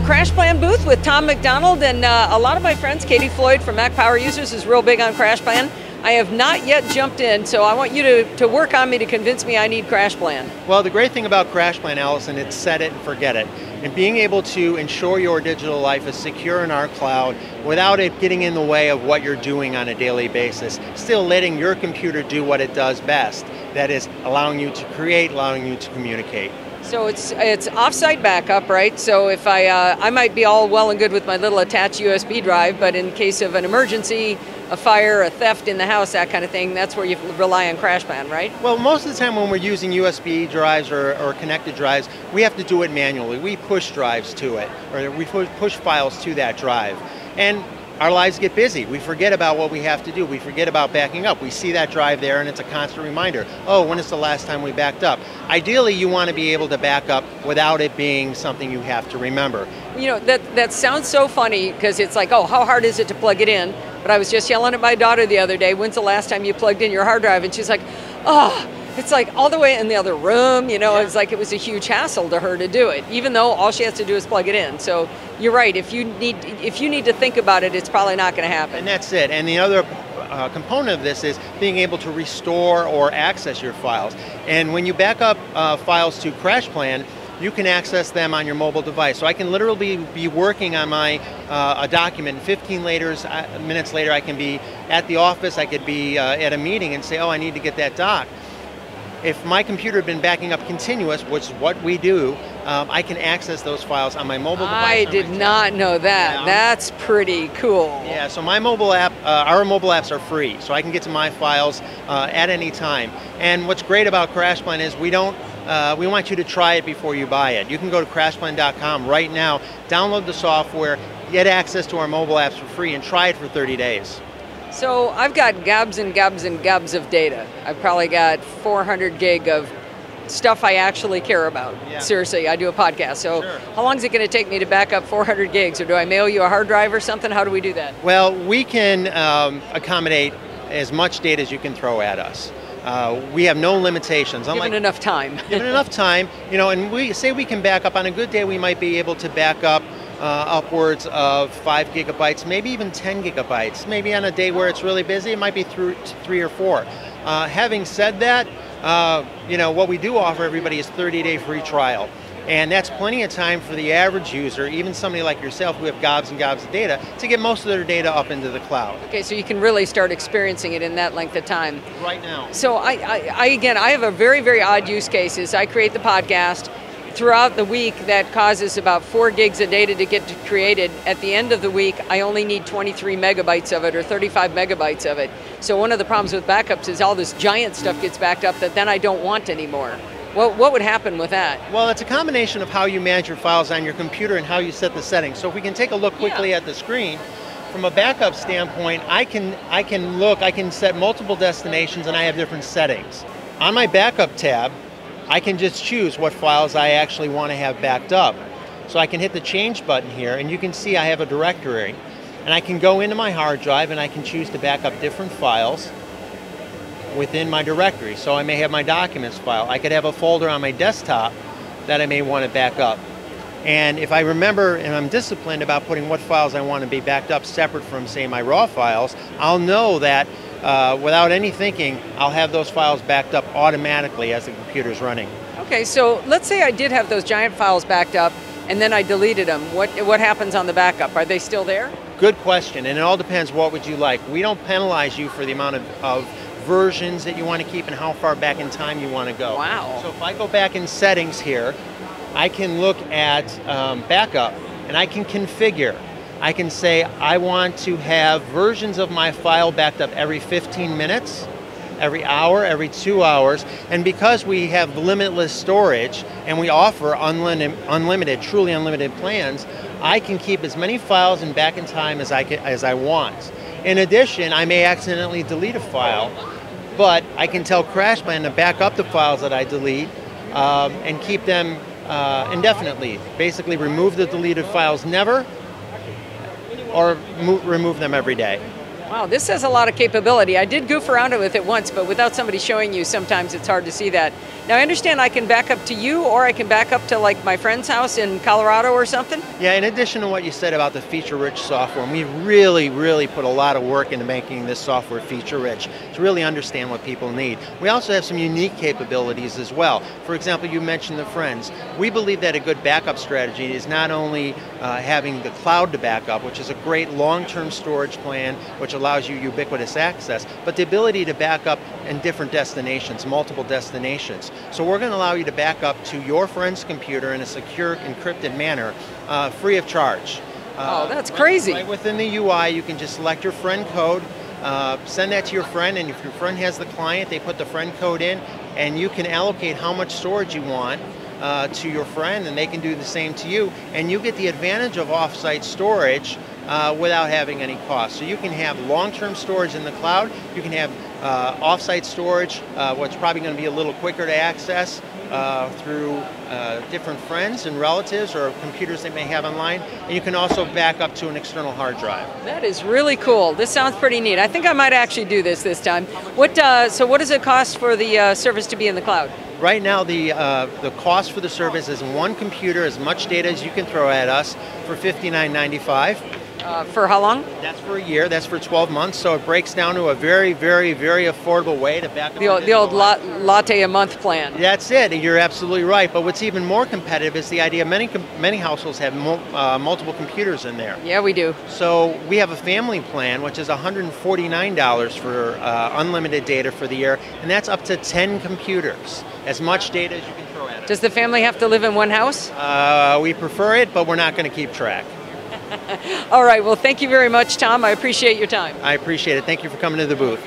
the Crashplan booth with Tom McDonald, and a lot of my friends, Katie Floyd from Mac Power Users is real big on Crashplan. I have not yet jumped in, so I want you to work on me to convince me I need Crashplan. Well, the great thing about Crashplan, Allison, it's set it and forget it. And being able to ensure your digital life is secure in our cloud without it getting in the way of what you're doing on a daily basis, still letting your computer do what it does best. That is allowing you to create, allowing you to communicate. So it's offsite backup, right? So if I might be all well and good with my little attached USB drive, but in case of an emergency, a fire, a theft in the house, that kind of thing, that's where you rely on Crashplan, right? Well, most of the time when we're using USB drives or connected drives, we have to do it manually. We push drives to it, or we push files to that drive. And our lives get busy. We forget about what we have to do. We forget about backing up. We see that drive there and it's a constant reminder. Oh, when is the last time we backed up? Ideally, you want to be able to back up without it being something you have to remember. You know, that sounds so funny because it's like, oh, how hard is it to plug it in? But I was just yelling at my daughter the other day, when's the last time you plugged in your hard drive? And she's like, oh, it's like all the way in the other room, you know, It's like it was a huge hassle to her to do it, even though all she has to do is plug it in. So you're right, if you need to think about it, it's probably not going to happen. And that's it. And the other component of this is being able to restore or access your files. And when you back up files to Crashplan, you can access them on your mobile device. So I can literally be working on my a document. 15 minutes later, I can be at the office. I could be at a meeting and say, "Oh, I need to get that doc." If my computer had been backing up continuous, which is what we do, I can access those files on my mobile device. I did not know that. Yeah. That's pretty cool. Yeah. So my mobile app, our mobile apps are free, so I can get to my files at any time. And what's great about Crashplan is we want you to try it before you buy it. You can go to crashplan.com right now, download the software, get access to our mobile apps for free, and try it for 30 days. So I've got gobs and gobs and gobs of data. I've probably got 400 gig of stuff I actually care about. Yeah. Seriously, I do a podcast. So sure. How long is it going to take me to back up 400 gigs? Or do I mail you a hard drive or something? How do we do that? Well, we can accommodate as much data as you can throw at us. We have no limitations. Given enough time. Given enough time, you know, and we say we can back up. On a good day, we might be able to back up upwards of 5 gigabytes, maybe even 10 gigabytes. Maybe on a day where it's really busy, it might be 3 or 4. Having said that, you know, what we do offer everybody is 30-day free trial. And that's plenty of time for the average user, even somebody like yourself who have gobs and gobs of data, to get most of their data up into the cloud. Okay, so you can really start experiencing it in that length of time. Right now. So I have a very, very odd use cases. I create the podcast. Throughout the week, that causes about 4 gigs of data to get created. At the end of the week, I only need 23 megabytes of it or 35 megabytes of it. So one of the problems with backups is all this giant stuff gets backed up that then I don't want anymore. What would happen with that? Well, it's a combination of how you manage your files on your computer and how you set the settings. So if we can take a look quickly at the screen, from a backup standpoint, I can set multiple destinations and I have different settings. On my backup tab, I can just choose what files I actually want to have backed up. So I can hit the change button here and you can see I have a directory. And I can go into my hard drive and I can choose to back up different files within my directory. So I may have my documents file. I could have a folder on my desktop that I may want to back up. And if I remember and I'm disciplined about putting what files I want to be backed up separate from, say, my raw files, I'll know that without any thinking, I'll have those files backed up automatically as the computer's running. Okay, so let's say I did have those giant files backed up and then I deleted them. What happens on the backup? Are they still there? Good question, and it all depends what would you like. We don't penalize you for the amount of versions that you want to keep and how far back in time you want to go. Wow. So if I go back in settings here, I can look at backup and I can configure. I can say I want to have versions of my file backed up every 15 minutes, every hour, every 2 hours, and because we have limitless storage and we offer unlimited, truly unlimited plans, I can keep as many files and back in time as I want. In addition, I may accidentally delete a file, but I can tell Crashplan to back up the files that I delete and keep them indefinitely. Basically remove the deleted files never, or remove them every day. Wow, this has a lot of capability. I did goof around with it once, but without somebody showing you, sometimes it's hard to see that. Now, I understand I can back up to you, or I can back up to like my friend's house in Colorado or something? Yeah, in addition to what you said about the feature-rich software, we really put a lot of work into making this software feature-rich to really understand what people need. We also have some unique capabilities as well. For example, you mentioned the friends. We believe that a good backup strategy is not only having the cloud to back up, which is a great long-term storage plan, which allows you ubiquitous access, but the ability to back up in different destinations, multiple destinations. So we're going to allow you to back up to your friend's computer in a secure, encrypted manner, free of charge. Oh, that's crazy. Right within the UI, you can just select your friend code, send that to your friend, and if your friend has the client, they put the friend code in, and you can allocate how much storage you want to your friend, and they can do the same to you, and you get the advantage of off-site storage without having any cost. So you can have long-term storage in the cloud, you can have off-site storage, what's probably going to be a little quicker to access through different friends and relatives or computers they may have online, and you can also back up to an external hard drive. That is really cool. This sounds pretty neat. I think I might actually do this time. So what does it cost for the service to be in the cloud? Right now, the cost for the service is one computer, as much data as you can throw at us, for $59.95. For how long? That's for a year. That's for 12 months. So it breaks down to a very affordable way to back up the old latte a month plan. That's it. You're absolutely right. But what's even more competitive is the idea many households have multiple computers in there. Yeah, we do. So we have a family plan, which is $149 for unlimited data for the year, and that's up to 10 computers. As much data as you can throw at it. Does the family have to live in one house? We prefer it, but we're not going to keep track. All right, well, thank you very much, Tom. I appreciate your time. I appreciate it. Thank you for coming to the booth.